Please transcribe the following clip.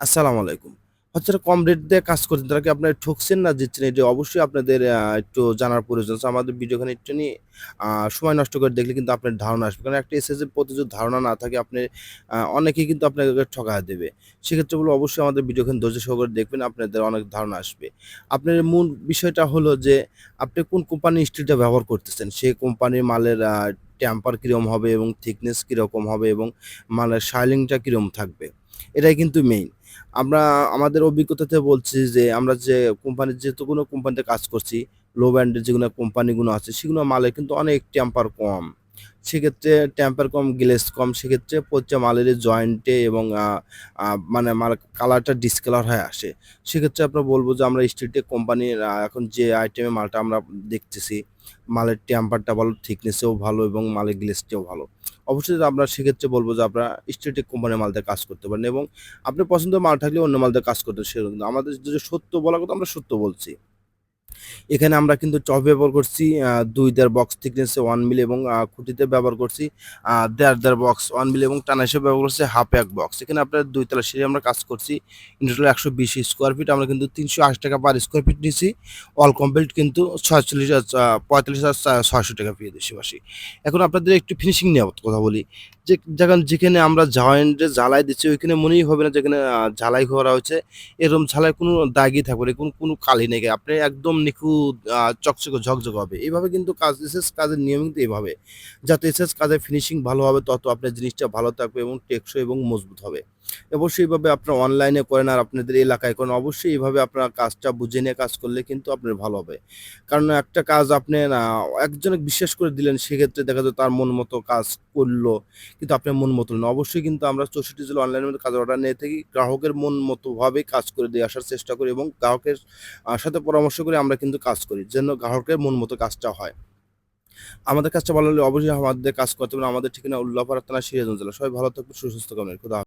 আসসালামু আলাইকুম। যারা কম রেট দিয়ে কাজ করছেন তারা কি আপনারা ঠকছেন না জিতছেন? এটা অবশ্যই আপনাদের একটু জানার প্রয়োজন আছে। আমাদের ভিডিওখানে একটু নিয়ে আ সময় নষ্ট করে দেখলে কিন্তু আপনার ধারণা আসবে। কারণ একটা এসএসসি এর প্রতি যদি ধারণা না থাকে আপনি অনেকেই কিন্তু আপনাকে ঠকায় দেবে। সেক্ষেত্রে বলব অবশ্যই আমাদের ভিডিওখানে ধৈর্য সহকারে দেখবেন আপনাদের অনেক ধারণা আসবে। আপনার মূল বিষয়টা হলো যে আপনি কোন কোম্পানির ইস্ত্রিটা ব্যবহার করতেছেন? সেই কোম্পানির মালের টেম্পার কিরকম হবে এবং থিকনেস কিরকম হবে এবং মালের শাইনিংটা কিরকম থাকবে? এটাই কিন্তু মেইন। আমরা আমাদের অভিজ্ঞতাতে বলছি যে, আমরা যে কোম্পানির যেহেতু কোনো কোম্পানিতে কাজ করছি, লো ব্র্যান্ডের যেগুলো কোম্পানিগুলো আছে, সেগুলো মালের কিন্তু অনেক টেম্পার কম। সেক্ষেত্রে টেম্পার কম, গ্লেজ কম, সেক্ষেত্রে প্রতিটা মালেরই জয়েন্টে এবং আ আ মানে কালারটা ডিসকালার হয়ে আসে। সেক্ষেত্রে আপনার বলব যে, আমরা স্টিলটেক কোম্পানির এখন যে আইটেমের মালটা আমরা দেখতেছি, মালের টেম্পারটা ভালো, থিকনেসেও ভালো এবং মালের গ্লেজটাও ভালো। অবশ্যই আমরা সেক্ষেত্রে বলব যে, আপনারা স্টিলটেক কোম্পানির মাল দিয়ে কাজ করতে পারেন এবং আপনার পছন্দের মাল থাকলে অন্য মাল দিয়ে কাজ করতে সেরকম না। আমাদের যদি সত্য বলার কথা আমরা সত্য বলছি। এখানে আমরা কিন্তু টব ব্যবহার করছি ২-১.৫ বক্স থিকনেসে 1 মিলি এবং খুঁটিতে ব্যবহার করছি ১.৫ বক্স 1 মিলি এবং টানা হিসেবে ব্যবহার করছি হাফ ১ বক্স। এখানে আপনার ২ তলা সিঁড়ি আমরা কাজ করছি। ইন টোটাল ১২০ স্কোয়ার ফিট আমরা কিন্তু ৳৩৮০ পার স্কোয়ার ফিট নিছি। অল কমপ্লিট কিন্তু ৪৫,৬০০ ফি দেশীবাসী। এখন আপনাদের একটু ফিনিশিং নিয়ে কথা বলি। যেখানে আমরা জয়েন্টে ঝালাই দিচ্ছি ওইখানে মনেই হবে না যেখানে ঝালাই করা হয়েছে। এরকম ঝালাই কোনো দাগই থাকবে না, কোনো কালি নেই। আপনি একদম নিখুঁত চকচকে ঝকঝকে হবে। এভাবে কিন্তু এসএস কাজের নিয়ম কিন্তু এভাবে। যাতে এসএস কাজের ফিনিশিং ভালো হবে তত আপনার জিনিসটা ভালো থাকবে এবং টেকসই এবং মজবুত হবে। অবশ্যই এভাবে আপনারা অনলাইনে করেন আর আপনাদের এলাকায় করেন। অবশ্যই এভাবে আপনারা কাজটা বুঝে নিয়ে কাজ করলে কিন্তু আপনার ভালো হবে। কারণ একটা কাজ আপনি একজনকে বিশ্বাস করে দিলেন সেক্ষেত্রে দেখা যায় তার মন মতো কাজ করলো। কিন্তু আপনার মন মতো না। অবশ্যই কিন্তু আমরা ৬৪ জেলা অনলাইনের মধ্যে কাজের অর্ডার নিয়ে থাকি। গ্রাহকের মন মতো ভাবে কাজ করে দিয়ে আসার চেষ্টা করি এবং গ্রাহকের সাথে পরামর্শ করে আমরা কিন্তু কাজ করি। যেন গ্রাহকের মন মতো কাজটা হয়। আমাদের কাজটা ভালো হলে অবশ্যই আমাদের কাজ করতে পারেন। আমাদের ঠিকানা উল্লাপাড়া থানা সিরাজগঞ্জ জেলা। সবাই ভালো থাকবেন, সুস্বাস্থ্য কামনা করি। খোদা